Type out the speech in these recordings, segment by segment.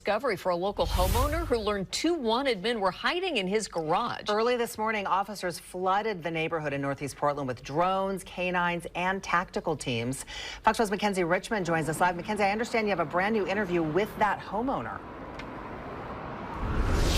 Discovery for a local homeowner who learned two wanted men were hiding in his garage. Early this morning, officers flooded the neighborhood in Northeast Portland with drones, canines, and tactical teams. Fox 12's Mackenzie Richmond joins us live. Mackenzie, I understand you have a brand new interview with that homeowner.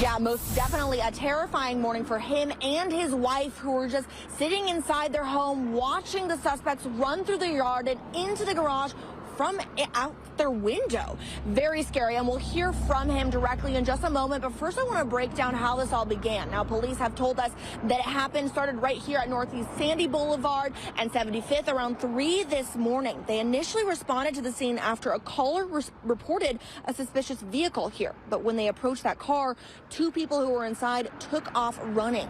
Yeah, most definitely a terrifying morning for him and his wife, who were just sitting inside their home watching the suspects run through the yard and into the garage from out their window. Very scary, and we'll hear from him directly in just a moment. But first, I want to break down how this all began. Now, police have told us that it started right here at Northeast Sandy Boulevard and 75th around 3 this morning. They initially responded to the scene after a caller reported a suspicious vehicle here. But when they approached that car, two people who were inside took off running.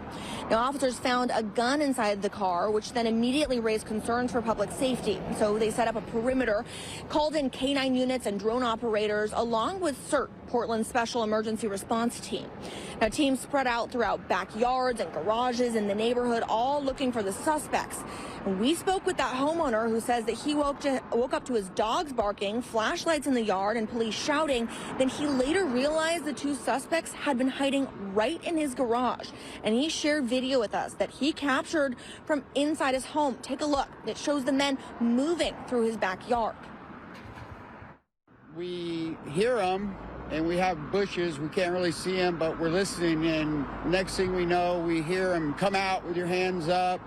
Now, officers found a gun inside the car, which then immediately raised concerns for public safety. So they set up a perimeter, called in canine units and drone operators, along with CERT, Portland's Special Emergency Response Team. Now, teams spread out throughout backyards and garages in the neighborhood, all looking for the suspects. We spoke with that homeowner who says that he woke up to his dogs barking, flashlights in the yard, and police shouting. Then he later realized the two suspects had been hiding right in his garage. And he shared video with us that he captured from inside his home. Take a look. It shows the men moving through his backyard. We hear them, and we have bushes. We can't really see them, but we're listening, and next thing we know, we hear them come out with your hands up,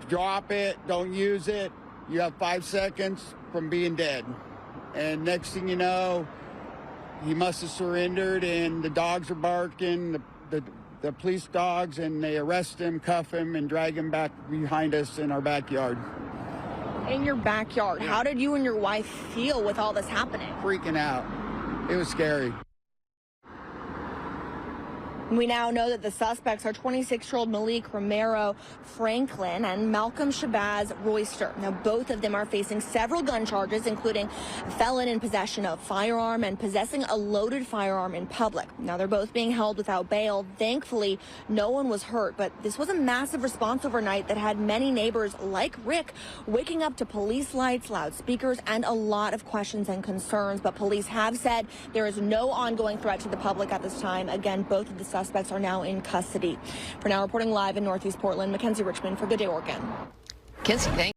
drop it, don't use it. You have 5 seconds from being dead. And next thing you know, he must have surrendered, and the dogs are barking, the police dogs, and they arrest him, cuff him, and drag him back behind us in our backyard. In your backyard, how did you and your wife feel with all this happening? Freaking out. It was scary. We now know that the suspects are 26-year-old Malik Romero Franklin and Malcolm Shabazz Royster. Now, both of them are facing several gun charges, including felon in possession of firearm and possessing a loaded firearm in public. Now, they're both being held without bail. Thankfully, no one was hurt, but this was a massive response overnight that had many neighbors like Rick waking up to police lights, loudspeakers, and a lot of questions and concerns. But police have said there is no ongoing threat to the public at this time. Again, both of the suspects are now in custody. For now, reporting live in Northeast Portland, Mackenzie Richmond for Good Day Oregon. Mackenzie, thank you.